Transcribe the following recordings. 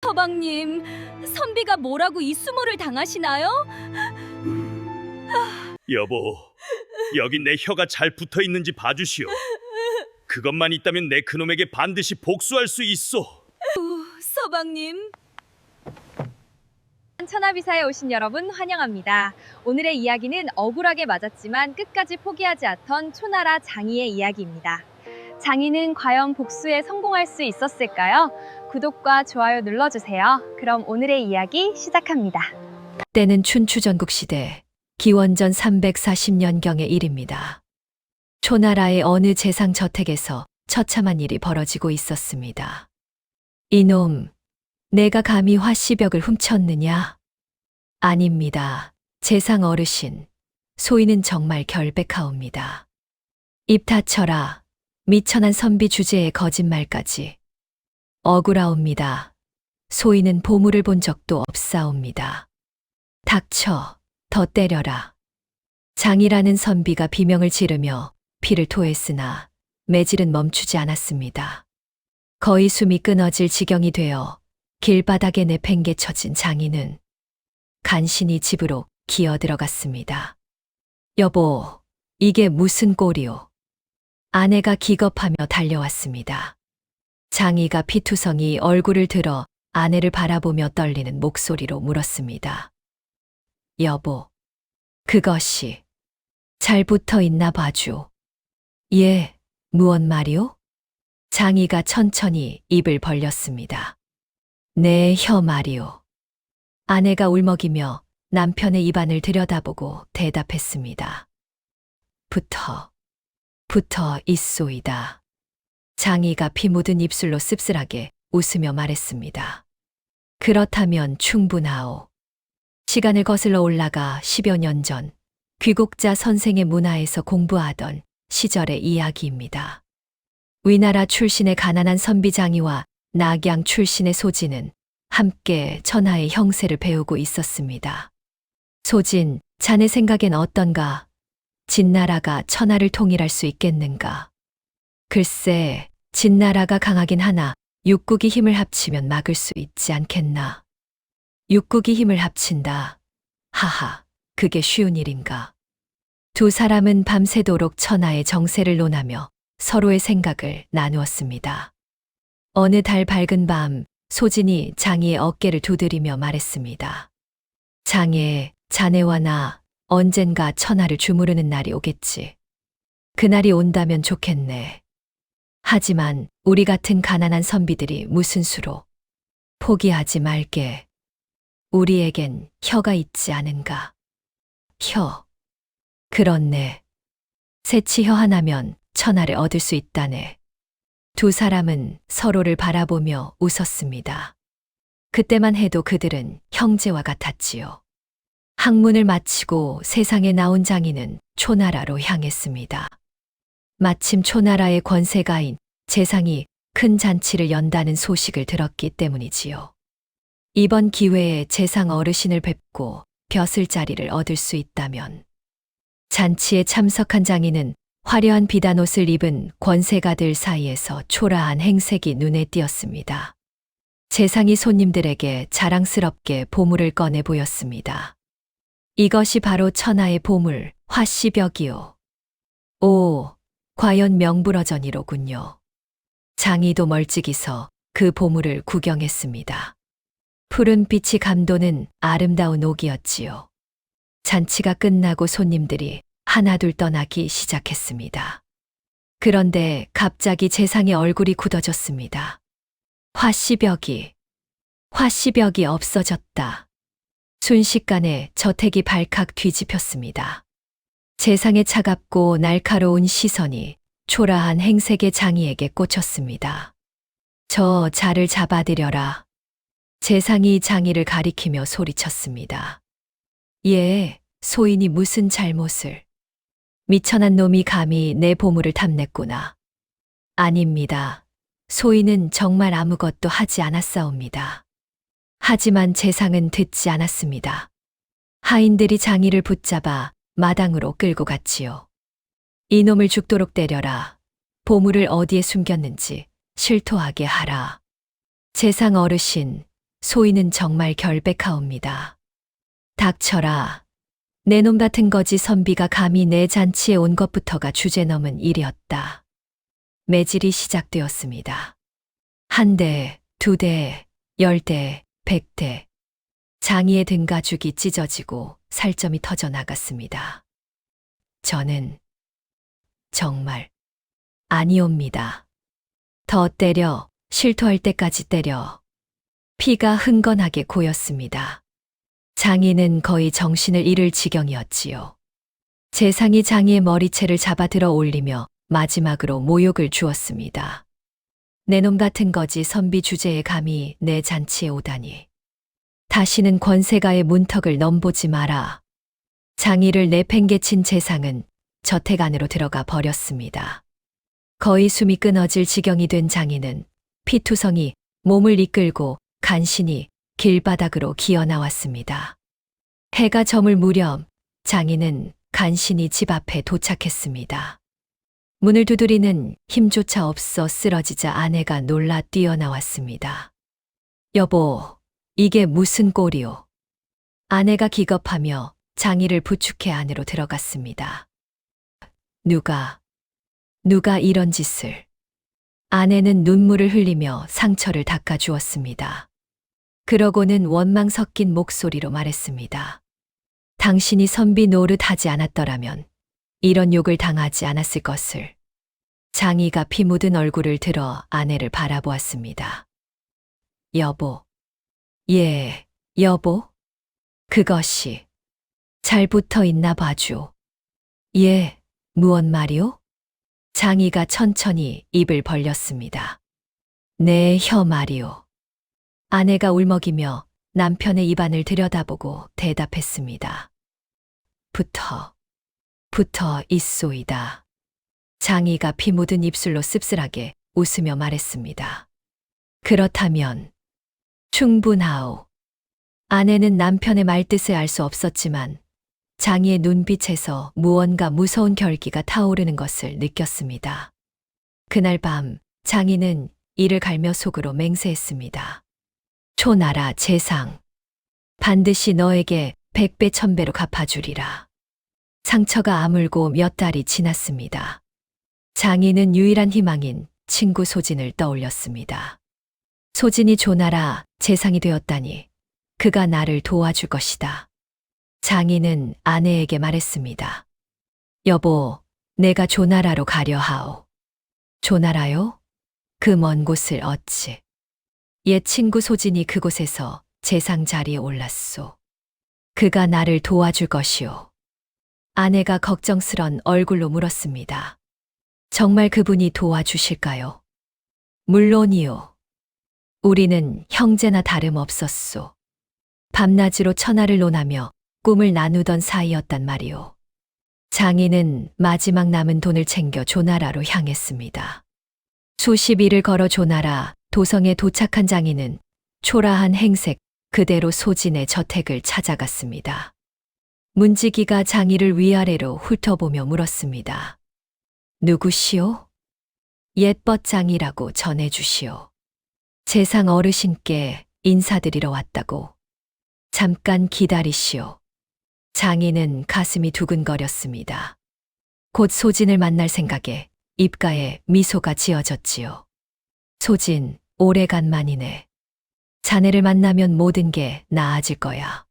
서방님, 선비가 뭐라고 이 수모를 당하시나요? 여보, 여기 내 혀가 잘 붙어 있는지 봐주시오. 그것만 있다면 내 그놈에게 반드시 복수할 수 있어. 서방님. 천하비사에 오신 여러분 환영합니다. 오늘의 이야기는 억울하게 맞았지만 끝까지 포기하지 않던 초나라 장이의 이야기입니다. 장이는 과연 복수에 성공할 수 있었을까요? 구독과 좋아요 눌러주세요. 그럼 오늘의 이야기 시작합니다. 때는 춘추전국 시대 기원전 340년경의 일입니다. 초나라의 어느 재상 저택에서 처참한 일이 벌어지고 있었습니다. 이놈, 내가 감히 화씨벽을 훔쳤느냐? 아닙니다. 재상 어르신, 소인은 정말 결백하옵니다. 입 닫혀라. 미천한 선비 주제의 거짓말까지. 억울하옵니다. 소인은 보물을 본 적도 없사옵니다. 닥쳐, 더 때려라. 장이라는 선비가 비명을 지르며 피를 토했으나 매질은 멈추지 않았습니다. 거의 숨이 끊어질 지경이 되어 길바닥에 내팽개쳐진 장이는 간신히 집으로 기어 들어갔습니다. 여보, 이게 무슨 꼴이오? 아내가 기겁하며 달려왔습니다. 장이가 피투성이 얼굴을 들어 아내를 바라보며 떨리는 목소리로 물었습니다. 여보, 그것이 잘 붙어 있나 봐주. 예, 무언 말이오? 장이가 천천히 입을 벌렸습니다. 내 혀 말이오. 아내가 울먹이며 남편의 입안을 들여다보고 대답했습니다. 붙어 있소이다. 장이가 피 묻은 입술로 씁쓸하게 웃으며 말했습니다. 그렇다면 충분하오. 시간을 거슬러 올라가 10여 년 전 귀국자 선생의 문화에서 공부하던 시절의 이야기입니다. 위나라 출신의 가난한 선비 장이와 낙양 출신의 소진은 함께 천하의 형세를 배우고 있었습니다. 소진, 자네 생각엔 어떤가? 진나라가 천하를 통일할 수 있겠는가? 글쎄, 진나라가 강하긴 하나 육국이 힘을 합치면 막을 수 있지 않겠나? 육국이 힘을 합친다. 하하, 그게 쉬운 일인가? 두 사람은 밤새도록 천하의 정세를 논하며 서로의 생각을 나누었습니다. 어느 달 밝은 밤, 소진이 장이의 어깨를 두드리며 말했습니다. 장애, 자네와 나 언젠가 천하를 주무르는 날이 오겠지. 그날이 온다면 좋겠네. 하지만 우리 같은 가난한 선비들이 무슨 수로. 포기하지 말게. 우리에겐 혀가 있지 않은가. 혀. 그렇네. 새치 혀 하나면 천하를 얻을 수 있다네. 두 사람은 서로를 바라보며 웃었습니다. 그때만 해도 그들은 형제와 같았지요. 학문을 마치고 세상에 나온 장이는 초나라로 향했습니다. 마침 초나라의 권세가인 재상이 큰 잔치를 연다는 소식을 들었기 때문이지요. 이번 기회에 재상 어르신을 뵙고 벼슬자리를 얻을 수 있다면. 잔치에 참석한 장이는 화려한 비단옷을 입은 권세가들 사이에서 초라한 행색이 눈에 띄었습니다. 재상이 손님들에게 자랑스럽게 보물을 꺼내 보였습니다. 이것이 바로 천하의 보물, 화씨벽이요. 오, 과연 명불허전이로군요. 장이도 멀찍이서 그 보물을 구경했습니다. 푸른 빛이 감도는 아름다운 옥이었지요. 잔치가 끝나고 손님들이 하나둘 떠나기 시작했습니다. 그런데 갑자기 재상의 얼굴이 굳어졌습니다. 화씨벽이 없어졌다. 순식간에 저택이 발칵 뒤집혔습니다. 재상의 차갑고 날카로운 시선이 초라한 행색의 장이에게 꽂혔습니다. 저 자를 잡아들여라. 재상이 장이를 가리키며 소리쳤습니다. 예, 소인이 무슨 잘못을. 미천한 놈이 감히 내 보물을 탐냈구나. 아닙니다. 소인은 정말 아무것도 하지 않았사옵니다. 하지만 재상은 듣지 않았습니다. 하인들이 장이를 붙잡아 마당으로 끌고 갔지요. 이놈을 죽도록 때려라. 보물을 어디에 숨겼는지 실토하게 하라. 재상 어르신, 소인은 정말 결백하옵니다. 닥쳐라. 내 놈 같은 거지 선비가 감히 내 잔치에 온 것부터가 주제넘은 일이었다. 매질이 시작되었습니다. 1대, 2대, 10대, 100대. 장이의 등가죽이 찢어지고 살점이 터져 나갔습니다. 저는 정말 아니옵니다. 더 때려, 실토할 때까지 때려. 피가 흥건하게 고였습니다. 장이는 거의 정신을 잃을 지경이었지요. 재상이 장이의 머리채를 잡아 들어 올리며 마지막으로 모욕을 주었습니다. 내 놈 같은 거지 선비 주제에 감히 내 잔치에 오다니. 다시는 권세가의 문턱을 넘보지 마라. 장이를 내팽개친 재상은 저택 안으로 들어가 버렸습니다. 거의 숨이 끊어질 지경이 된 장이는 피투성이 몸을 이끌고 간신히 길바닥으로 기어 나왔습니다. 해가 저물 무렵 장이는 간신히 집 앞에 도착했습니다. 문을 두드리는 힘조차 없어 쓰러지자 아내가 놀라 뛰어나왔습니다. 여보, 이게 무슨 꼴이오? 아내가 기겁하며 장이를 부축해 안으로 들어갔습니다. 누가 이런 짓을? 아내는 눈물을 흘리며 상처를 닦아주었습니다. 그러고는 원망 섞인 목소리로 말했습니다. 당신이 선비 노릇 하지 않았더라면 이런 욕을 당하지 않았을 것을. 장이가 피 묻은 얼굴을 들어 아내를 바라보았습니다. 여보. 예, 여보? 그것이 잘 붙어 있나 봐주. 예, 무엇 말이오? 장이가 천천히 입을 벌렸습니다. 내 혀 말이오. 아내가 울먹이며 남편의 입안을 들여다보고 대답했습니다. 붙어 있소이다. 장이가 피 묻은 입술로 씁쓸하게 웃으며 말했습니다. 그렇다면 충분하오. 아내는 남편의 말뜻을 알 수 없었지만 장이의 눈빛에서 무언가 무서운 결기가 타오르는 것을 느꼈습니다. 그날 밤 장이는 이를 갈며 속으로 맹세했습니다. 초나라 재상, 반드시 너에게 100배 1000배로 갚아주리라. 상처가 아물고 몇 달이 지났습니다. 장이는 유일한 희망인 친구 소진을 떠올렸습니다. 소진이 조나라 재상이 되었다니 그가 나를 도와줄 것이다. 장이는 아내에게 말했습니다. 여보, 내가 조나라로 가려 하오. 조나라요? 그 먼 곳을 어찌? 옛 친구 소진이 그곳에서 재상 자리에 올랐소. 그가 나를 도와줄 것이오. 아내가 걱정스런 얼굴로 물었습니다. 정말 그분이 도와주실까요? 물론이요. 우리는 형제나 다름없었소. 밤낮으로 천하를 논하며 꿈을 나누던 사이였단 말이오. 장이는 마지막 남은 돈을 챙겨 조나라로 향했습니다. 수십 일을 걸어 조나라 도성에 도착한 장이는 초라한 행색 그대로 소진의 저택을 찾아갔습니다. 문지기가 장이를 위아래로 훑어보며 물었습니다. 누구시오? 옛벗장이라고 전해주시오. 재상 어르신께 인사드리러 왔다고. 잠깐 기다리시오. 장이는 가슴이 두근거렸습니다. 곧 소진을 만날 생각에 입가에 미소가 지어졌지요. 소진, 오래간만이네. 자네를 만나면 모든 게 나아질 거야.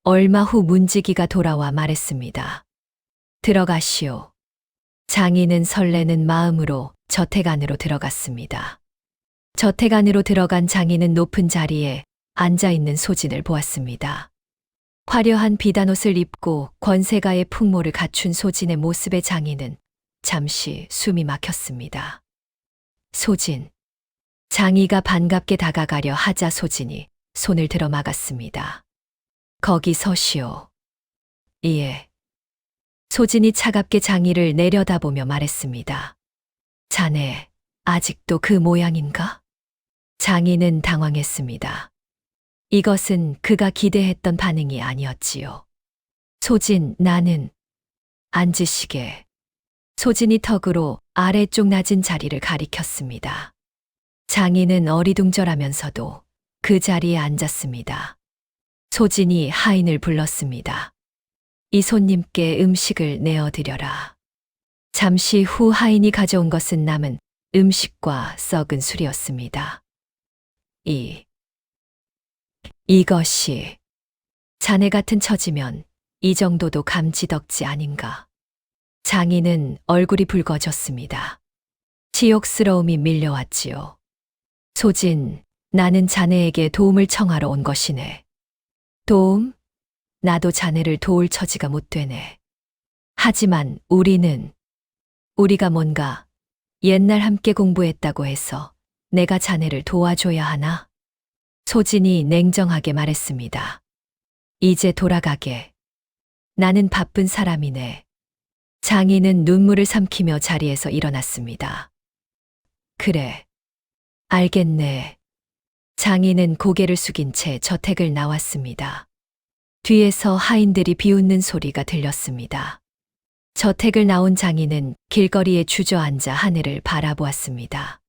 얼마 후 문지기가 돌아와 말했습니다. 들어가시오. 장이는 설레는 마음으로 저택 안으로 들어갔습니다. 저택 안으로 들어간 장이는 높은 자리에 앉아있는 소진을 보았습니다. 화려한 비단옷을 입고 권세가의 풍모를 갖춘 소진의 모습에 장이는 잠시 숨이 막혔습니다. 소진. 장이가 반갑게 다가가려 하자 소진이 손을 들어 막았습니다. 거기 서시오. 예. 소진이 차갑게 장이를 내려다보며 말했습니다. 자네, 아직도 그 모양인가? 장이는 당황했습니다. 이것은 그가 기대했던 반응이 아니었지요. 소진, 나는 앉으시게. 소진이 턱으로 아래쪽 낮은 자리를 가리켰습니다. 장이는 어리둥절하면서도 그 자리에 앉았습니다. 소진이 하인을 불렀습니다. 이 손님께 음식을 내어드려라. 잠시 후 하인이 가져온 것은 남은 음식과 썩은 술이었습니다. 이것이 자네 같은 처지면 이 정도도 감지덕지 아닌가. 장인은 얼굴이 붉어졌습니다. 치욕스러움이 밀려왔지요. 소진, 나는 자네에게 도움을 청하러 온 것이네. 도움? 나도 자네를 도울 처지가 못 되네. 하지만 우리가 뭔가 옛날 함께 공부했다고 해서 내가 자네를 도와줘야 하나? 소진이 냉정하게 말했습니다. 이제 돌아가게. 나는 바쁜 사람이네. 장인은 눈물을 삼키며 자리에서 일어났습니다. 그래. 알겠네. 장인은 고개를 숙인 채 저택을 나왔습니다. 뒤에서 하인들이 비웃는 소리가 들렸습니다. 저택을 나온 장인은 길거리에 주저앉아 하늘을 바라보았습니다.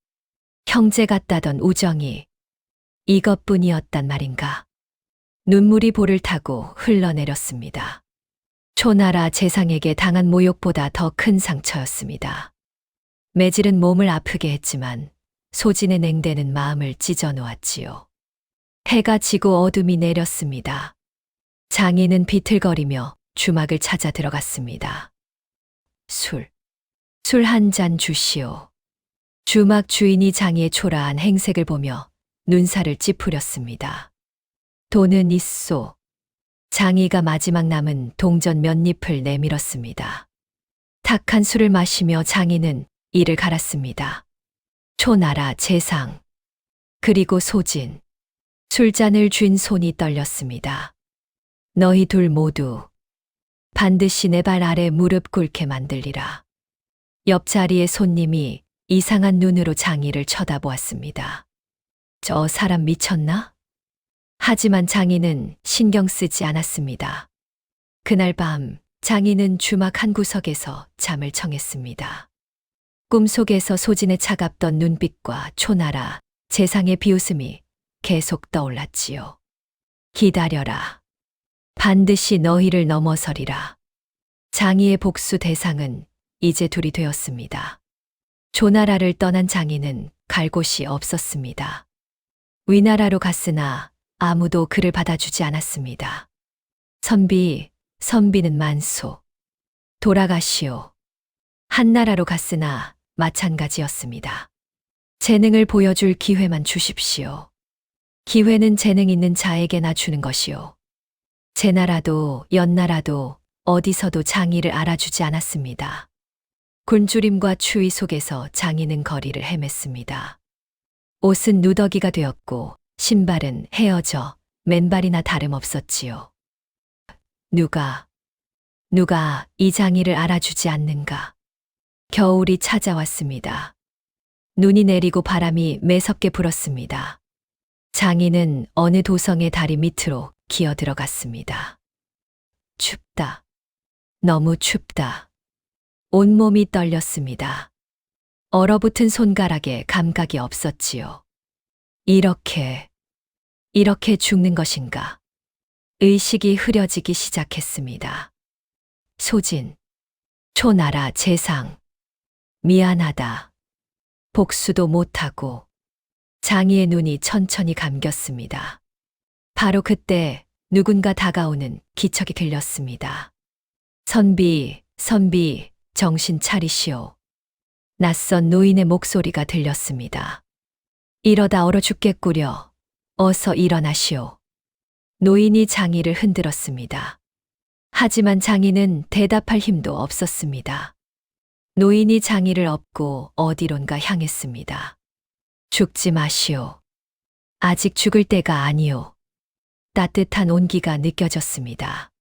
형제 같다던 우정이 이것뿐이었단 말인가. 눈물이 볼을 타고 흘러내렸습니다. 초나라 재상에게 당한 모욕보다 더 큰 상처였습니다. 매질은 몸을 아프게 했지만 소진의 냉대는 마음을 찢어 놓았지요. 해가 지고 어둠이 내렸습니다. 장인은 비틀거리며 주막을 찾아 들어갔습니다. 술 한 잔 주시오. 주막 주인이 장이의 초라한 행색을 보며 눈살을 찌푸렸습니다. 돈은 있소. 장이가 마지막 남은 동전 몇 잎을 내밀었습니다. 탁한 술을 마시며 장인은 이를 갈았습니다. 초나라 재상, 그리고 소진. 술잔을 쥔 손이 떨렸습니다. 너희 둘 모두 반드시 내 발 아래 무릎 꿇게 만들리라. 옆자리의 손님이 이상한 눈으로 장이를 쳐다보았습니다. 저 사람 미쳤나? 하지만 장인은 신경 쓰지 않았습니다. 그날 밤 장인은 주막 한 구석에서 잠을 청했습니다. 꿈속에서 소진의 차갑던 눈빛과 초나라 재상의 비웃음이 계속 떠올랐지요. 기다려라. 반드시 너희를 넘어서리라. 장이의 복수 대상은 이제 둘이 되었습니다. 조나라를 떠난 장인은 갈 곳이 없었습니다. 위나라로 갔으나 아무도 그를 받아주지 않았습니다. 선비는 만소. 돌아가시오. 한나라로 갔으나 마찬가지였습니다. 재능을 보여줄 기회만 주십시오. 기회는 재능 있는 자에게나 주는 것이요. 제나라도 연나라도 어디서도 장이를 알아주지 않았습니다. 굴주림과 추위 속에서 장이는 거리를 헤맸습니다. 옷은 누더기가 되었고 신발은 헤어져 맨발이나 다름없었지요. 누가 이 장이를 알아주지 않는가. 겨울이 찾아왔습니다. 눈이 내리고 바람이 매섭게 불었습니다. 장이는 어느 도성의 다리 밑으로 기어 들어갔습니다. 춥다. 너무 춥다. 온몸이 떨렸습니다. 얼어붙은 손가락에 감각이 없었지요. 이렇게 죽는 것인가. 의식이 흐려지기 시작했습니다. 소진, 초나라 재상, 미안하다. 복수도 못하고. 장이의 눈이 천천히 감겼습니다. 바로 그때 누군가 다가오는 기척이 들렸습니다. 선비, 정신 차리시오. 낯선 노인의 목소리가 들렸습니다. 이러다 얼어 죽겠구려. 어서 일어나시오. 노인이 장이를 흔들었습니다. 하지만 장이는 대답할 힘도 없었습니다. 노인이 장이를 업고 어디론가 향했습니다. 죽지 마시오. 아직 죽을 때가 아니오. 따뜻한 온기가 느껴졌습니다.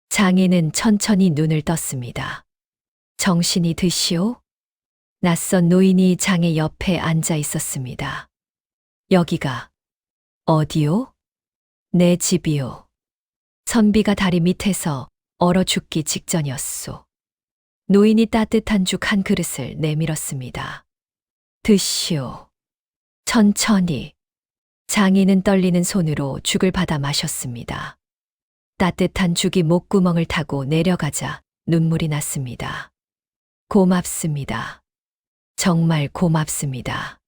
장인은 천천히 눈을 떴습니다. 정신이 드시오? 낯선 노인이 장의 옆에 앉아 있었습니다. 여기가 어디요? 내 집이요. 선비가 다리 밑에서 얼어 죽기 직전이었소. 노인이 따뜻한 죽 한 그릇을 내밀었습니다. 드시오. 천천히. 장인은 떨리는 손으로 죽을 받아 마셨습니다. 따뜻한 죽이 목구멍을 타고 내려가자 눈물이 났습니다. 고맙습니다. 정말 고맙습니다.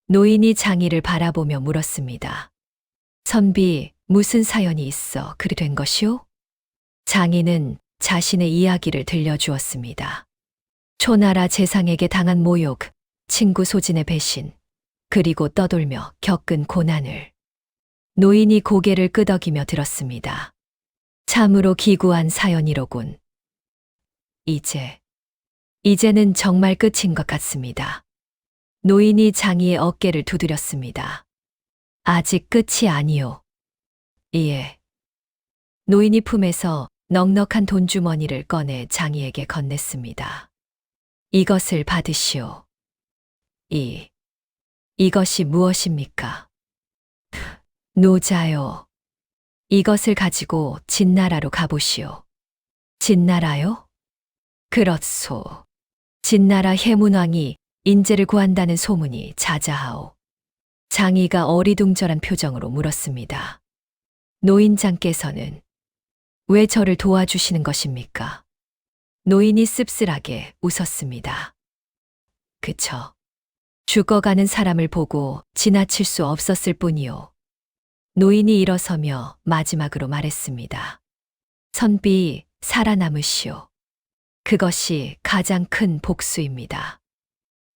노인이 장이를 바라보며 물었습니다. 선비, 무슨 사연이 있어 그리 된 것이오? 장인은 자신의 이야기를 들려주었습니다. 초나라 재상에게 당한 모욕, 친구 소진의 배신, 그리고 떠돌며 겪은 고난을. 노인이 고개를 끄덕이며 들었습니다. 참으로 기구한 사연이로군. 이제는 정말 끝인 것 같습니다. 노인이 장이의 어깨를 두드렸습니다. 아직 끝이 아니오. 예. 노인이 품에서 넉넉한 돈주머니를 꺼내 장이에게 건넸습니다. 이것을 받으시오. 이것이 무엇입니까? 노자요. 이것을 가지고 진나라로 가보시오. 진나라요? 그렇소. 진나라 해문왕이 인재를 구한다는 소문이 자자하오. 장이가 어리둥절한 표정으로 물었습니다. 노인장께서는 왜 저를 도와주시는 것입니까? 노인이 씁쓸하게 웃었습니다. 그저 죽어가는 사람을 보고 지나칠 수 없었을 뿐이요. 노인이 일어서며 마지막으로 말했습니다. 선비, 살아남으시오. 그것이 가장 큰 복수입니다.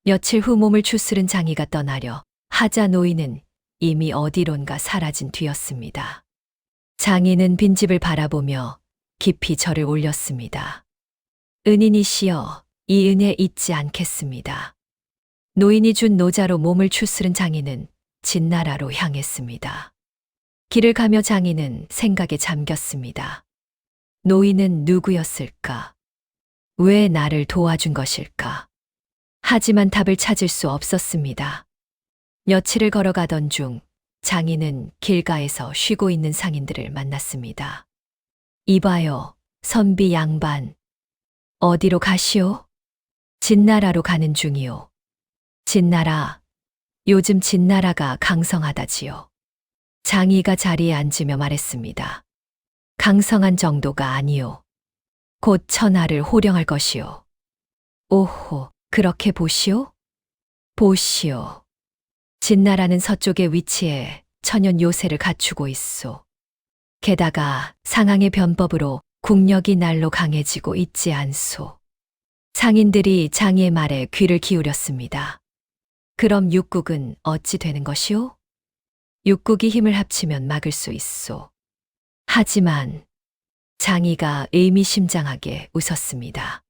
며칠 후 몸을 추스른 장이가 떠나려 하자 노인은 이미 어디론가 사라진 뒤였습니다. 장인은 빈집을 바라보며 깊이 절을 올렸습니다. 은인이시여, 이 은혜 잊지 않겠습니다. 노인이 준 노자로 몸을 추스른 장인은 진나라로 향했습니다. 길을 가며 장인은 생각에 잠겼습니다. 노인은 누구였을까? 왜 나를 도와준 것일까? 하지만 답을 찾을 수 없었습니다. 며칠을 걸어가던 중 장인은 길가에서 쉬고 있는 상인들을 만났습니다. 이봐요, 선비 양반. 어디로 가시오? 진나라로 가는 중이오. 진나라, 요즘 진나라가 강성하다지요. 장이가 자리에 앉으며 말했습니다. 강성한 정도가 아니오. 곧 천하를 호령할 것이오. 오호, 그렇게 보시오? 보시오. 진나라는 서쪽에 위치해 천연 요새를 갖추고 있소. 게다가 상황의 변법으로 국력이 날로 강해지고 있지 않소. 상인들이 장이의 말에 귀를 기울였습니다. 그럼 육국은 어찌 되는 것이오? 육국이 힘을 합치면 막을 수 있소. 하지만 장이가 의미심장하게 웃었습니다.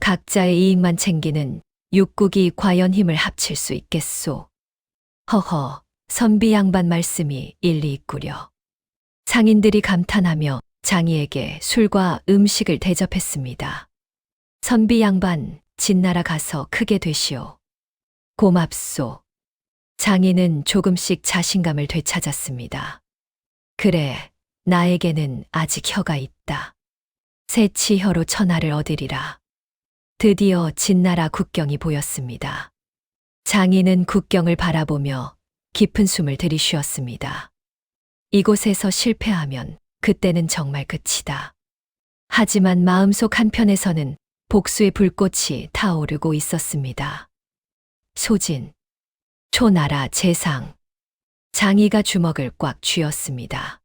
각자의 이익만 챙기는 육국이 과연 힘을 합칠 수 있겠소? 허허, 선비 양반 말씀이 일리 있구려. 상인들이 감탄하며 장이에게 술과 음식을 대접했습니다. 선비 양반, 진나라 가서 크게 되시오. 고맙소. 장인은 조금씩 자신감을 되찾았습니다. 그래, 나에게는 아직 혀가 있다. 새치 혀로 천하를 얻으리라. 드디어 진나라 국경이 보였습니다. 장인은 국경을 바라보며 깊은 숨을 들이쉬었습니다. 이곳에서 실패하면 그때는 정말 끝이다. 하지만 마음속 한편에서는 복수의 불꽃이 타오르고 있었습니다. 소진, 초나라 재상. 장이가 주먹을 꽉 쥐었습니다.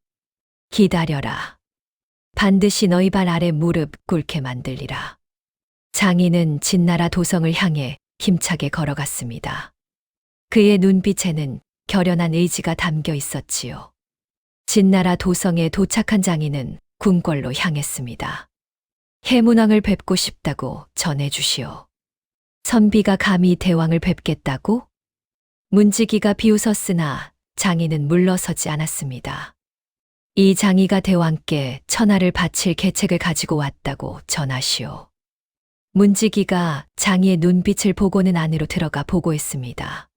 기다려라. 반드시 너희 발 아래 무릎 꿇게 만들리라. 장이는 진나라 도성을 향해 힘차게 걸어갔습니다. 그의 눈빛에는 결연한 의지가 담겨 있었지요. 진나라 도성에 도착한 장이는 궁궐로 향했습니다. 해문왕을 뵙고 싶다고 전해주시오. 선비가 감히 대왕을 뵙겠다고? 문지기가 비웃었으나 장이는 물러서지 않았습니다. 이 장이가 대왕께 천하를 바칠 계책을 가지고 왔다고 전하시오. 문지기가 장이의 눈빛을 보고는 안으로 들어가 보고했습니다.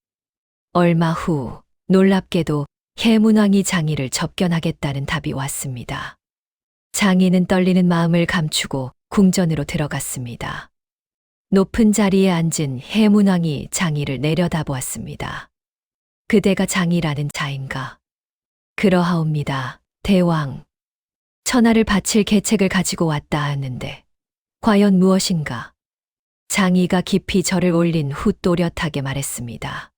얼마 후 놀랍게도 해문왕이 장이를 접견하겠다는 답이 왔습니다. 장이는 떨리는 마음을 감추고 궁전으로 들어갔습니다. 높은 자리에 앉은 해문왕이 장이를 내려다보았습니다. 그대가 장이라는 자인가? 그러하옵니다. 대왕. 천하를 바칠 계책을 가지고 왔다 하는데 과연 무엇인가? 장이가 깊이 절을 올린 후 또렷하게 말했습니다.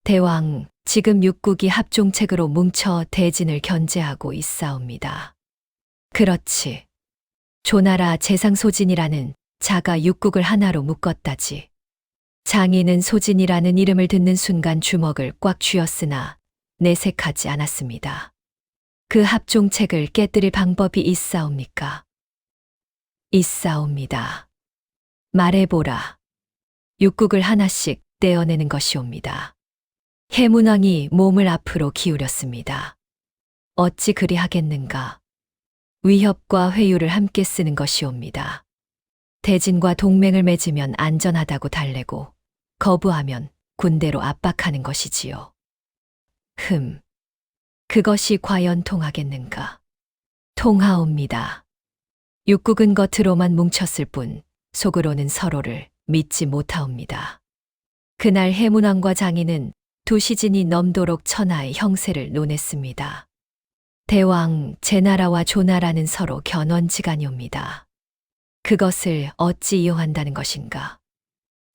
대왕, 지금 육국이 합종책으로 뭉쳐 대진을 견제하고 있사옵니다. 그렇지. 조나라 재상소진이라는 자가 육국을 하나로 묶었다지. 장이는 소진이라는 이름을 듣는 순간 주먹을 꽉 쥐었으나 내색하지 않았습니다. 그 합종책을 깨뜨릴 방법이 있사옵니까? 있사옵니다. 말해보라. 육국을 하나씩 떼어내는 것이옵니다. 해문왕이 몸을 앞으로 기울였습니다. 어찌 그리하겠는가? 위협과 회유를 함께 쓰는 것이옵니다. 대진과 동맹을 맺으면 안전하다고 달래고 거부하면 군대로 압박하는 것이지요. 그것이 과연 통하겠는가? 통하옵니다. 육국은 겉으로만 뭉쳤을 뿐 속으로는 서로를 믿지 못하옵니다. 그날 해문왕과 장인은 두 시진이 넘도록 천하의 형세를 논했습니다. 대왕, 제나라와 조나라는 서로 견원지간이옵니다. 그것을 어찌 이용한다는 것인가?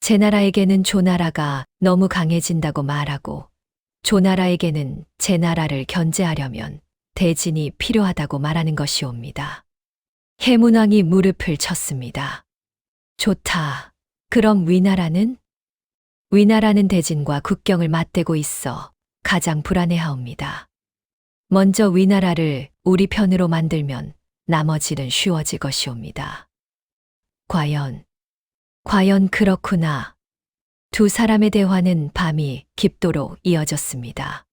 제나라에게는 조나라가 너무 강해진다고 말하고 조나라에게는 제나라를 견제하려면 대진이 필요하다고 말하는 것이옵니다. 해문왕이 무릎을 쳤습니다. 좋다. 그럼 위나라는? 위나라는 대진과 국경을 맞대고 있어 가장 불안해하옵니다. 먼저 위나라를 우리 편으로 만들면 나머지는 쉬워질 것이옵니다. 과연 그렇구나. 두 사람의 대화는 밤이 깊도록 이어졌습니다.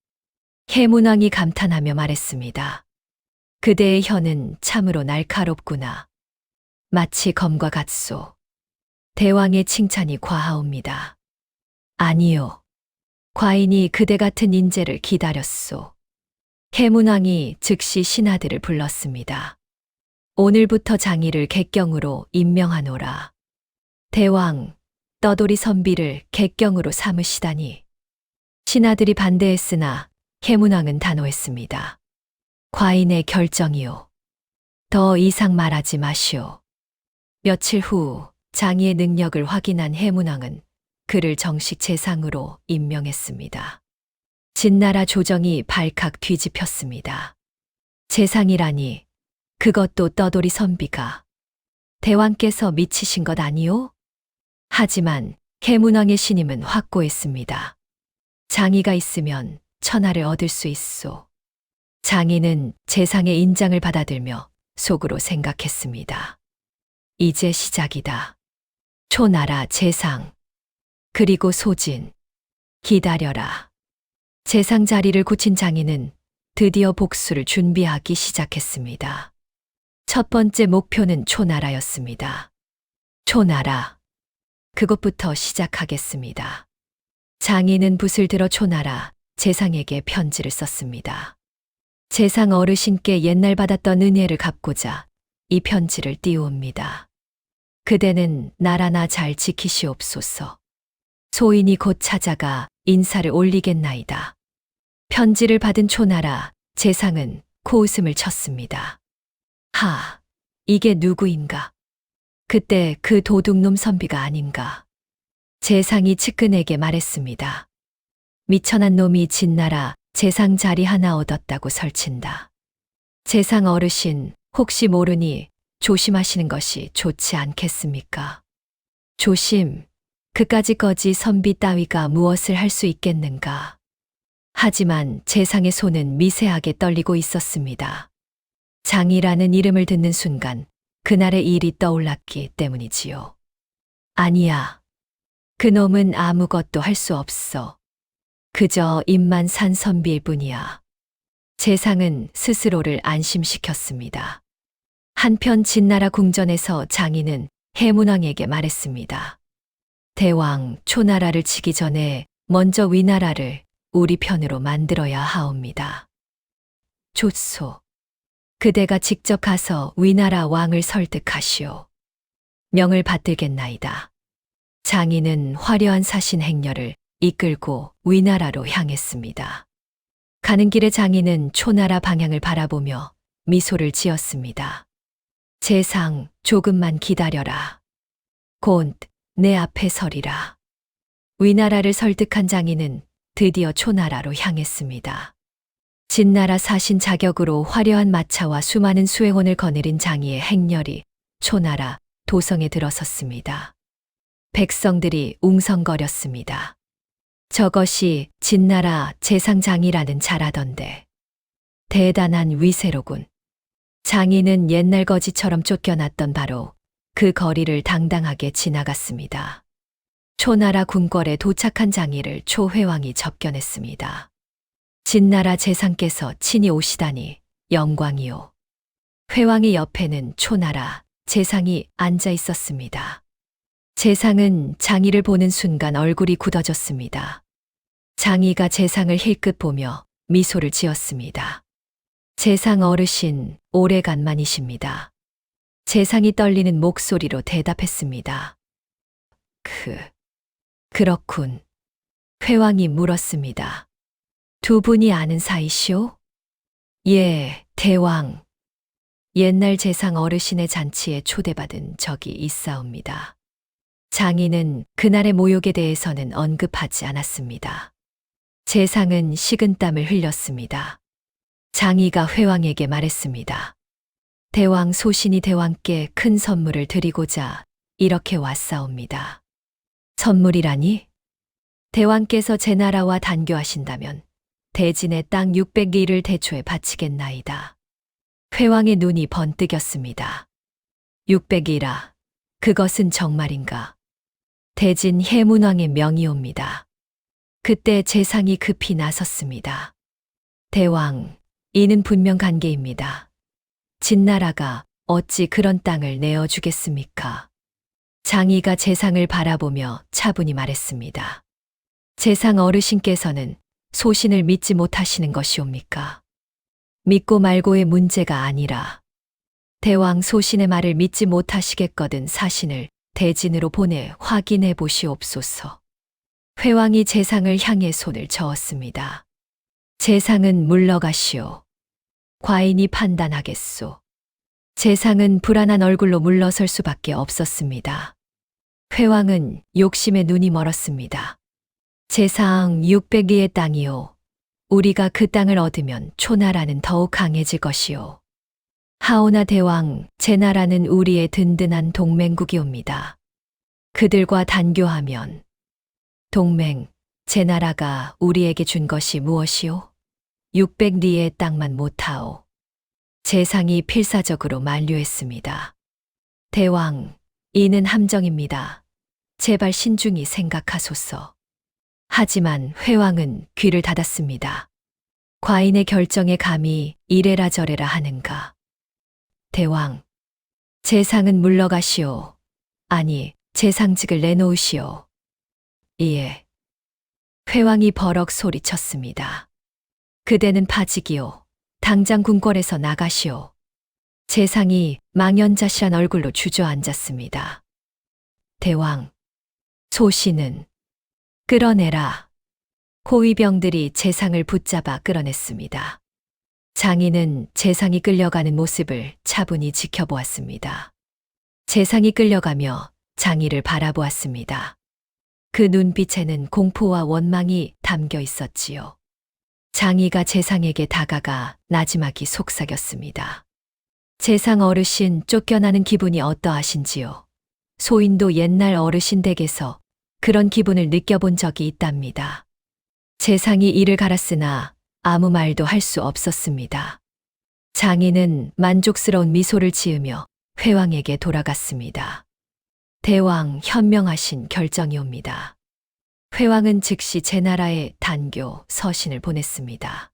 해문왕이 감탄하며 말했습니다. 그대의 혀는 참으로 날카롭구나. 마치 검과 같소. 대왕의 칭찬이 과하옵니다. 아니요. 과인이 그대 같은 인재를 기다렸소. 해문왕이 즉시 신하들을 불렀습니다. 오늘부터 장이를 객경으로 임명하노라. 대왕, 떠돌이 선비를 객경으로 삼으시다니. 신하들이 반대했으나 해문왕은 단호했습니다. 과인의 결정이요. 더 이상 말하지 마시오. 며칠 후 장이의 능력을 확인한 해문왕은 그를 정식 재상으로 임명했습니다. 진나라 조정이 발칵 뒤집혔습니다. 재상이라니, 그것도 떠돌이 선비가. 대왕께서 미치신 것 아니오? 하지만 해문왕의 신임은 확고했습니다. 장이가 있으면 천하를 얻을 수 있소. 장이는 재상의 인장을 받아들며 속으로 생각했습니다. 이제 시작이다. 초나라 재상, 그리고 소진. 기다려라. 재상 자리를 굳힌 장이는 드디어 복수를 준비하기 시작했습니다. 첫 번째 목표는 초나라였습니다. 초나라. 그것부터 시작하겠습니다. 장인은 붓을 들어 초나라 재상에게 편지를 썼습니다. 재상 어르신께 옛날 받았던 은혜를 갚고자 이 편지를 띄웁니다. 그대는 나라나 잘 지키시옵소서. 소인이 곧 찾아가 인사를 올리겠나이다. 편지를 받은 초나라 재상은 코웃음을 쳤습니다. 하, 이게 누구인가? 그때 그 도둑놈 선비가 아닌가? 재상이 측근에게 말했습니다. 미천한 놈이 진나라 재상 자리 하나 얻었다고 설친다. 재상 어르신, 혹시 모르니 조심하시는 것이 좋지 않겠습니까? 조심, 그까지 거지 선비 따위가 무엇을 할 수 있겠는가? 하지만 재상의 손은 미세하게 떨리고 있었습니다. 장이라는 이름을 듣는 순간 그날의 일이 떠올랐기 때문이지요. 아니야. 그놈은 아무것도 할 수 없어. 그저 입만 산 선비일 뿐이야. 재상은 스스로를 안심시켰습니다. 한편 진나라 궁전에서 장인은 해문왕에게 말했습니다. 대왕, 초나라를 치기 전에 먼저 위나라를 우리 편으로 만들어야 하옵니다. 좋소. 그대가 직접 가서 위나라 왕을 설득하시오. 명을 받들겠나이다. 장인은 화려한 사신 행렬을 이끌고 위나라로 향했습니다. 가는 길에 장인은 초나라 방향을 바라보며 미소를 지었습니다. 재상, 조금만 기다려라. 곧 내 앞에 서리라. 위나라를 설득한 장인은 드디어 초나라로 향했습니다. 진나라 사신 자격으로 화려한 마차와 수많은 수행원을 거느린 장이의 행렬이 초나라 도성에 들어섰습니다. 백성들이 웅성거렸습니다. 저것이 진나라 재상장이라는 자라던데. 대단한 위세로군. 장인은 옛날 거지처럼 쫓겨났던 바로 그 거리를 당당하게 지나갔습니다. 초나라 궁궐에 도착한 장이를 초회왕이 접견했습니다. 진나라 재상께서 친히 오시다니 영광이요. 회왕의 옆에는 초나라 재상이 앉아 있었습니다. 재상은 장이를 보는 순간 얼굴이 굳어졌습니다. 장이가 재상을 힐끗 보며 미소를 지었습니다. 재상 어르신, 오래간만이십니다. 재상이 떨리는 목소리로 대답했습니다. 그렇군. 회왕이 물었습니다. 두 분이 아는 사이시오? 예, 대왕. 옛날 재상 어르신의 잔치에 초대받은 적이 있사옵니다. 장인은 그날의 모욕에 대해서는 언급하지 않았습니다. 재상은 식은땀을 흘렸습니다. 장이가 회왕에게 말했습니다. 대왕 소신이 대왕께 큰 선물을 드리고자 이렇게 왔사옵니다. 선물이라니? 대왕께서 제 나라와 단교하신다면 대진의 땅 600리를 대초에 바치겠나이다. 회왕의 눈이 번뜩였습니다. 600리라, 그것은 정말인가? 대진 해문왕의 명이옵니다. 그때 재상이 급히 나섰습니다. 대왕, 이는 분명 관계입니다. 진나라가 어찌 그런 땅을 내어주겠습니까? 장이가 재상을 바라보며 차분히 말했습니다. 재상 어르신께서는 소신을 믿지 못하시는 것이옵니까? 믿고 말고의 문제가 아니라 대왕 소신의 말을 믿지 못하시겠거든 사신을 대진으로 보내 확인해 보시옵소서. 회왕이 재상을 향해 손을 저었습니다. 재상은 물러가시오. 과인이 판단하겠소. 재상은 불안한 얼굴로 물러설 수밖에 없었습니다. 회왕은 욕심에 눈이 멀었습니다. 재상 600리의 땅이요. 우리가 그 땅을 얻으면 초나라는 더욱 강해질 것이요. 하오나 대왕, 제 나라는 우리의 든든한 동맹국이옵니다. 그들과 단교하면 동맹, 제 나라가 우리에게 준 것이 무엇이요? 600리의 땅만 못하오. 재상이 필사적으로 만류했습니다. 대왕, 이는 함정입니다. 제발 신중히 생각하소서. 하지만 회왕은 귀를 닫았습니다. 과인의 결정에 감히 이래라 저래라 하는가. 대왕, 재상은 물러가시오. 아니, 재상직을 내놓으시오. 이에 회왕이 버럭 소리쳤습니다. 그대는 파직이요. 당장 궁궐에서 나가시오. 재상이 망연자실한 얼굴로 주저앉았습니다. 대왕, 소신은 끌어내라. 호위병들이 재상을 붙잡아 끌어냈습니다. 장인은 재상이 끌려가는 모습을 차분히 지켜보았습니다. 재상이 끌려가며 장이를 바라보았습니다. 그 눈빛에는 공포와 원망이 담겨 있었지요. 장이가 재상에게 다가가 나지막이 속삭였습니다. 재상 어르신 쫓겨나는 기분이 어떠하신지요? 소인도 옛날 어르신 댁에서 그런 기분을 느껴본 적이 있답니다. 재상이 이를 갈았으나 아무 말도 할 수 없었습니다. 장인은 만족스러운 미소를 지으며 회왕에게 돌아갔습니다. 대왕 현명하신 결정이옵니다. 회왕은 즉시 제나라에 단교 서신을 보냈습니다.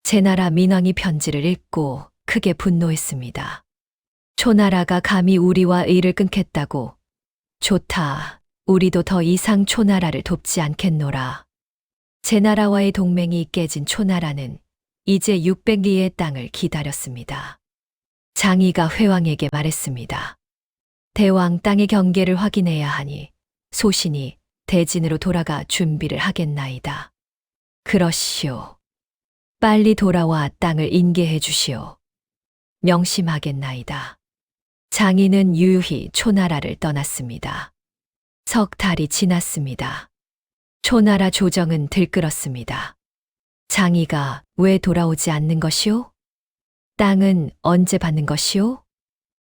제나라 민왕이 편지를 읽고 크게 분노했습니다. 초나라가 감히 우리와 의를 끊겠다고. 좋다. 우리도 더 이상 초나라를 돕지 않겠노라. 제나라와의 동맹이 깨진 초나라는 이제 600리의 땅을 기다렸습니다. 장이가 회왕에게 말했습니다. 대왕 땅의 경계를 확인해야 하니 소신이 대진으로 돌아가 준비를 하겠나이다. 그러시오. 빨리 돌아와 땅을 인계해 주시오. 명심하겠나이다. 장인은 유유히 초나라를 떠났습니다. 석 달이 지났습니다. 초나라 조정은 들끓었습니다. 장이가 왜 돌아오지 않는 것이오? 땅은 언제 받는 것이오?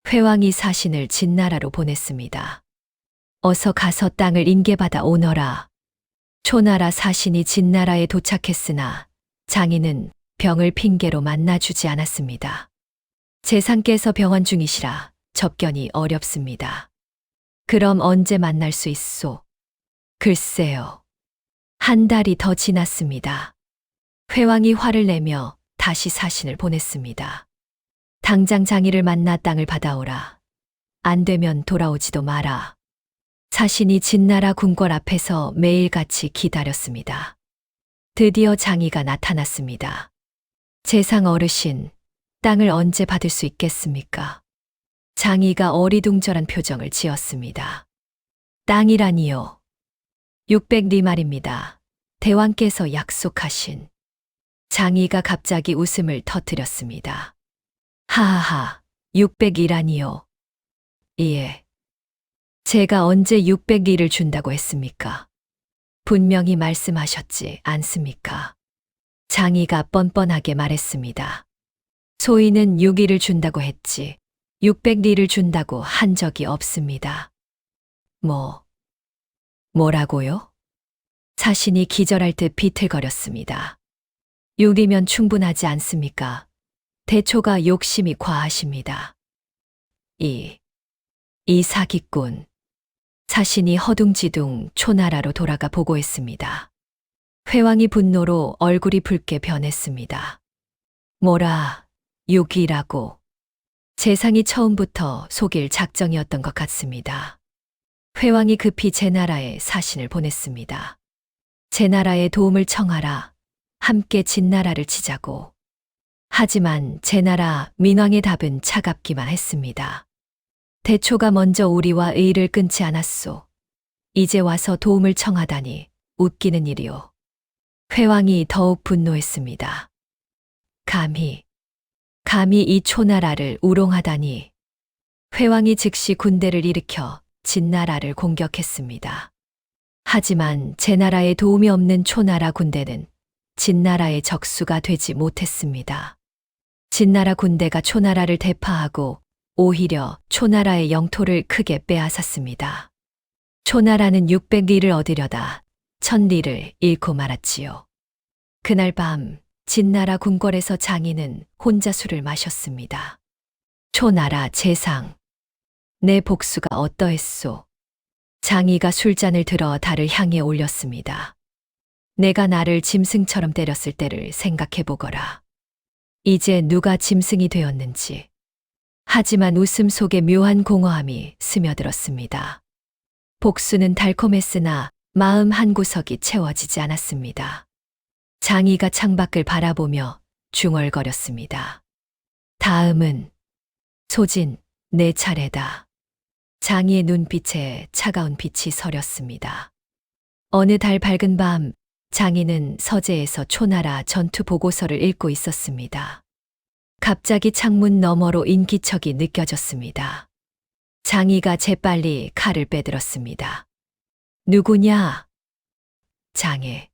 회왕이 사신을 진나라로 보냈습니다. 어서 가서 땅을 인계받아 오너라. 초나라 사신이 진나라에 도착했으나 장인은 병을 핑계로 만나주지 않았습니다. 재상께서 병환 중이시라 접견이 어렵습니다. 그럼 언제 만날 수 있소? 글쎄요. 한 달이 더 지났습니다. 회왕이 화를 내며 다시 사신을 보냈습니다. 당장 장이를 만나 땅을 받아오라. 안 되면 돌아오지도 마라. 사신이 진나라 궁궐 앞에서 매일같이 기다렸습니다. 드디어 장이가 나타났습니다. 재상 어르신, 땅을 언제 받을 수 있겠습니까? 장이가 어리둥절한 표정을 지었습니다. 땅이라니요. 600리 말입니다. 대왕께서 약속하신. 장이가 갑자기 웃음을 터뜨렸습니다. 하하하, 600이라니요. 예. 제가 언제 600리를 준다고 했습니까? 분명히 말씀하셨지 않습니까? 장이가 뻔뻔하게 말했습니다. 소인은 6일을 준다고 했지 600리를 준다고 한 적이 없습니다. 뭐라고요? 사신이 기절할 듯 비틀거렸습니다. 6이면 충분하지 않습니까? 대초가 욕심이 과하십니다. 이 사기꾼. 사신이 허둥지둥 초나라로 돌아가 보고했습니다. 회왕이 분노로 얼굴이 붉게 변했습니다. 뭐라, 6이라고. 재상이 처음부터 속일 작정이었던 것 같습니다. 회왕이 급히 제나라에 사신을 보냈습니다. 제나라에 도움을 청하라. 함께 진나라를 치자고. 하지만 제나라 민왕의 답은 차갑기만 했습니다. 대초가 먼저 우리와 의를 끊지 않았소. 이제 와서 도움을 청하다니 웃기는 일이오. 회왕이 더욱 분노했습니다. 감히 이 초나라를 우롱하다니. 회왕이 즉시 군대를 일으켜 진나라를 공격했습니다. 하지만 제나라에 도움이 없는 초나라 군대는 진나라의 적수가 되지 못했습니다. 진나라 군대가 초나라를 대파하고 오히려 초나라의 영토를 크게 빼앗았습니다. 초나라는 600리를 얻으려다 1000리를 잃고 말았지요. 그날 밤 진나라 궁궐에서 장인은 혼자 술을 마셨습니다. 초나라 재상, 내 복수가 어떠했소? 장이가 술잔을 들어 달을 향해 올렸습니다. 내가 나를 짐승처럼 때렸을 때를 생각해보거라. 이제 누가 짐승이 되었는지. 하지만 웃음 속에 묘한 공허함이 스며들었습니다. 복수는 달콤했으나 마음 한구석이 채워지지 않았습니다. 장이가 창밖을 바라보며 중얼거렸습니다. 다음은 소진, 내 차례다. 장이의 눈빛에 차가운 빛이 서렸습니다. 어느 달 밝은 밤, 장이는 서재에서 초나라 전투 보고서를 읽고 있었습니다. 갑자기 창문 너머로 인기척이 느껴졌습니다. 장이가 재빨리 칼을 빼들었습니다. 누구냐? 장애.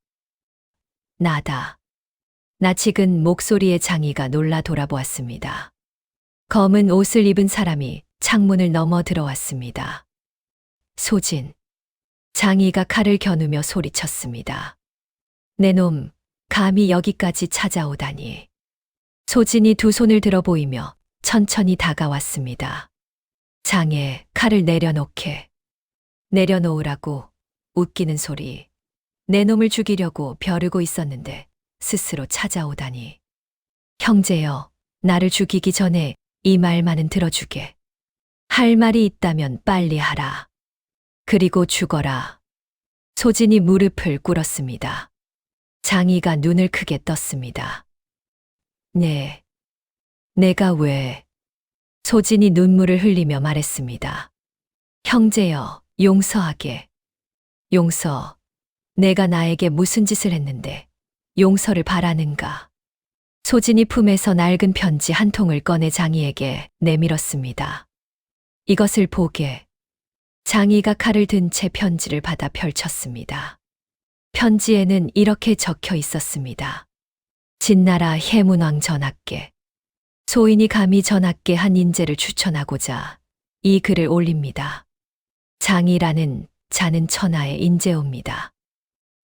나다. 낯익은 목소리의 장이가 놀라 돌아보았습니다. 검은 옷을 입은 사람이 창문을 넘어 들어왔습니다. 소진. 장이가 칼을 겨누며 소리쳤습니다. 내 놈, 감히 여기까지 찾아오다니. 소진이 두 손을 들어 보이며 천천히 다가왔습니다. 장애, 칼을 내려놓게. 내려놓으라고. 웃기는 소리. 내 놈을 죽이려고 벼르고 있었는데 스스로 찾아오다니. 형제여, 나를 죽이기 전에 이 말만은 들어주게. 할 말이 있다면 빨리 하라. 그리고 죽어라. 소진이 무릎을 꿇었습니다. 장이가 눈을 크게 떴습니다. 네. 내가 왜? 소진이 눈물을 흘리며 말했습니다. 형제여, 용서하게. 용서, 내가 나에게 무슨 짓을 했는데 용서를 바라는가. 소진이 품에서 낡은 편지 한 통을 꺼내 장이에게 내밀었습니다. 이것을 보게. 장이가 칼을 든 채 편지를 받아 펼쳤습니다. 편지에는 이렇게 적혀 있었습니다. 진나라 해문왕 전하께. 소인이 감히 전하께 한 인재를 추천하고자 이 글을 올립니다. 장이라는 자는 천하의 인재옵니다.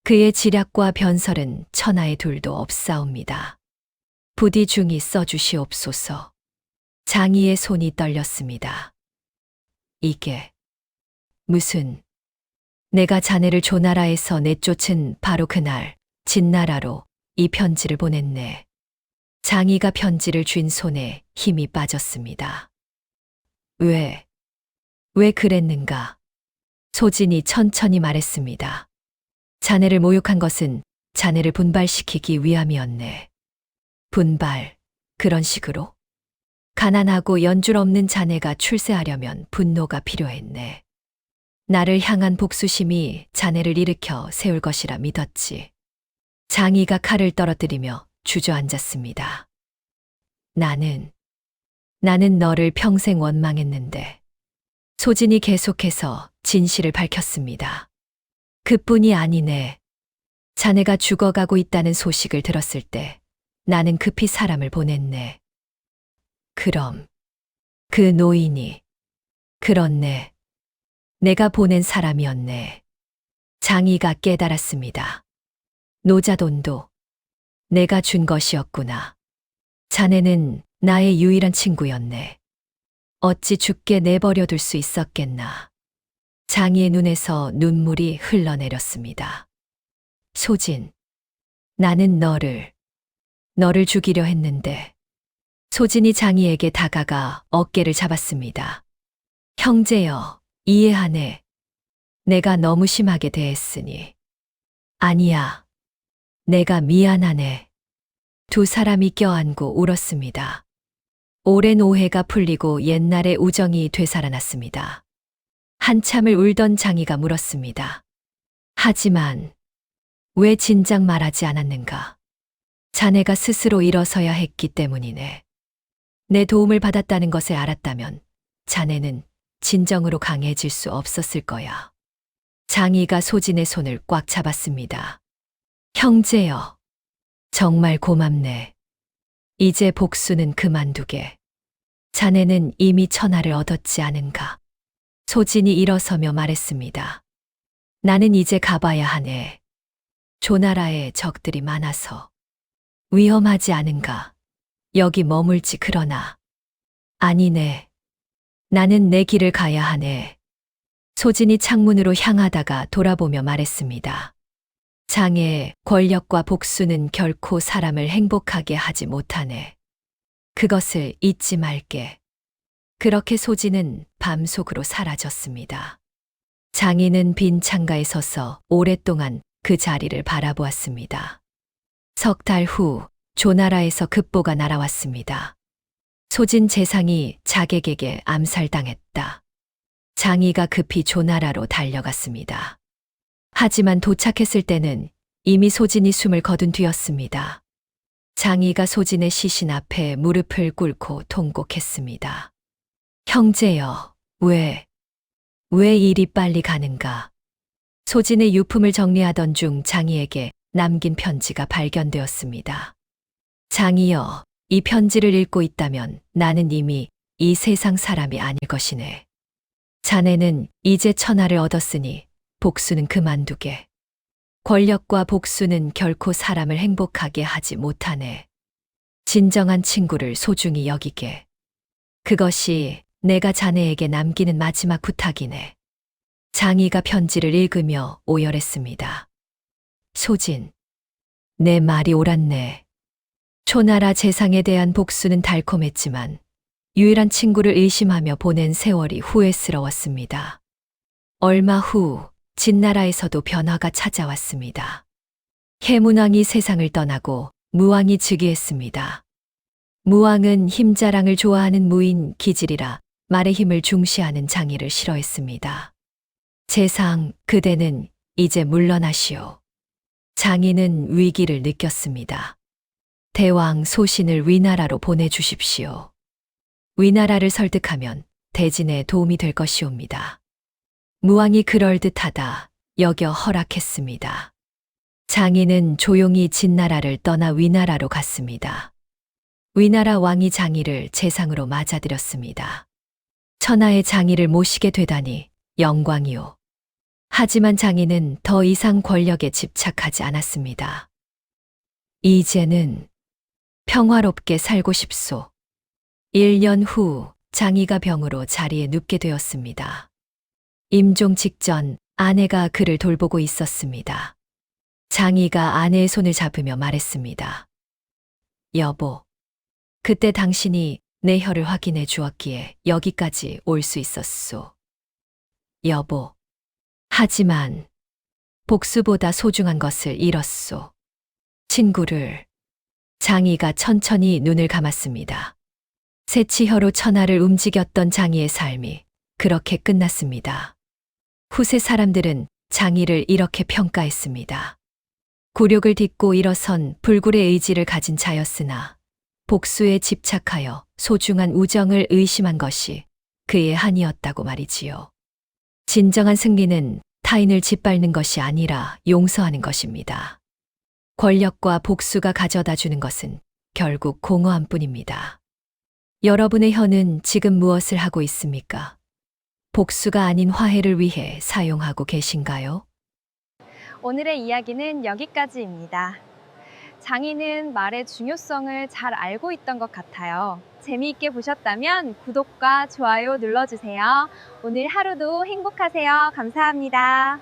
그의 지략과 변설은 천하의 둘도 없사옵니다. 부디 중히 써주시옵소서. 장이의 손이 떨렸습니다. 이게 무슨... 내가 자네를 조나라에서 내쫓은 바로 그날 진나라로 이 편지를 보냈네. 장이가 편지를 쥔 손에 힘이 빠졌습니다. 왜 그랬는가? 소진이 천천히 말했습니다. 자네를 모욕한 것은 자네를 분발시키기 위함이었네. 분발, 그런 식으로? 가난하고 연줄 없는 자네가 출세하려면 분노가 필요했네. 나를 향한 복수심이 자네를 일으켜 세울 것이라 믿었지. 장이가 칼을 떨어뜨리며 주저앉았습니다. 나는 너를 평생 원망했는데. 소진이 계속해서 진실을 밝혔습니다. 그뿐이 아니네. 자네가 죽어가고 있다는 소식을 들었을 때 나는 급히 사람을 보냈네. 그럼 그 노인이... 그렇네. 내가 보낸 사람이었네. 장이가 깨달았습니다. 노자돈도 내가 준 것이었구나. 자네는 나의 유일한 친구였네. 어찌 죽게 내버려둘 수 있었겠나. 장이의 눈에서 눈물이 흘러내렸습니다. 소진, 나는 너를 죽이려 했는데. 소진이 장이에게 다가가 어깨를 잡았습니다. 형제여, 이해하네. 내가 너무 심하게 대했으니. 아니야. 내가 미안하네. 두 사람이 껴안고 울었습니다. 오랜 오해가 풀리고 옛날의 우정이 되살아났습니다. 한참을 울던 장이가 물었습니다. 하지만 왜 진작 말하지 않았는가? 자네가 스스로 일어서야 했기 때문이네. 내 도움을 받았다는 것을 알았다면 자네는 진정으로 강해질 수 없었을 거야. 장이가 소진의 손을 꽉 잡았습니다. 형제여, 정말 고맙네. 이제 복수는 그만두게. 자네는 이미 천하를 얻었지 않은가? 소진이 일어서며 말했습니다. 나는 이제 가봐야 하네. 조나라에 적들이 많아서. 위험하지 않은가? 여기 머물지 그러나. 아니네. 나는 내 길을 가야 하네. 소진이 창문으로 향하다가 돌아보며 말했습니다. 장의 권력과 복수는 결코 사람을 행복하게 하지 못하네. 그것을 잊지 말게. 그렇게 소진은 밤속으로 사라졌습니다. 장인은 빈 창가에 서서 오랫동안 그 자리를 바라보았습니다. 석 달 후 조나라에서 급보가 날아왔습니다. 소진 재상이 자객에게 암살당했다. 장이가 급히 조나라로 달려갔습니다. 하지만 도착했을 때는 이미 소진이 숨을 거둔 뒤였습니다. 장이가 소진의 시신 앞에 무릎을 꿇고 통곡했습니다. 형제여, 왜 이리 빨리 가는가? 소진의 유품을 정리하던 중 장이에게 남긴 편지가 발견되었습니다. 장이여, 이 편지를 읽고 있다면 나는 이미 이 세상 사람이 아닐 것이네. 자네는 이제 천하를 얻었으니 복수는 그만두게. 권력과 복수는 결코 사람을 행복하게 하지 못하네. 진정한 친구를 소중히 여기게. 그것이 내가 자네에게 남기는 마지막 부탁이네. 장이가 편지를 읽으며 오열했습니다. 소진, 내 말이 옳았네. 초나라 재상에 대한 복수는 달콤했지만 유일한 친구를 의심하며 보낸 세월이 후회스러웠습니다. 얼마 후 진나라에서도 변화가 찾아왔습니다. 해문왕이 세상을 떠나고 무왕이 즉위했습니다. 무왕은 힘자랑을 좋아하는 무인 기질이라 말의 힘을 중시하는 장이를 싫어했습니다. 재상, 그대는 이제 물러나시오. 장인은 위기를 느꼈습니다. 대왕 소신을 위나라로 보내주십시오. 위나라를 설득하면 대진에 도움이 될 것이옵니다. 무왕이 그럴듯하다 여겨 허락했습니다. 장인은 조용히 진나라를 떠나 위나라로 갔습니다. 위나라 왕이 장이를 재상으로 맞아들였습니다. 천하의 장이를 모시게 되다니 영광이오. 하지만 장인은 더 이상 권력에 집착하지 않았습니다. 이제는 평화롭게 살고 싶소. 1년 후 장이가 병으로 자리에 눕게 되었습니다. 임종 직전 아내가 그를 돌보고 있었습니다. 장이가 아내의 손을 잡으며 말했습니다. 여보, 그때 당신이 내 혀를 확인해 주었기에 여기까지 올 수 있었소. 여보, 하지만 복수보다 소중한 것을 잃었소. 친구를. 장이가 천천히 눈을 감았습니다. 새치혀로 천하를 움직였던 장이의 삶이 그렇게 끝났습니다. 후세 사람들은 장이를 이렇게 평가했습니다. 굴욕을 딛고 일어선 불굴의 의지를 가진 자였으나 복수에 집착하여 소중한 우정을 의심한 것이 그의 한이었다고 말이지요. 진정한 승리는 타인을 짓밟는 것이 아니라 용서하는 것입니다. 권력과 복수가 가져다 주는 것은 결국 공허함 뿐입니다. 여러분의 혀는 지금 무엇을 하고 있습니까? 복수가 아닌 화해를 위해 사용하고 계신가요? 오늘의 이야기는 여기까지입니다. 장인은 말의 중요성을 잘 알고 있던 것 같아요. 재미있게 보셨다면 구독과 좋아요 눌러주세요. 오늘 하루도 행복하세요. 감사합니다.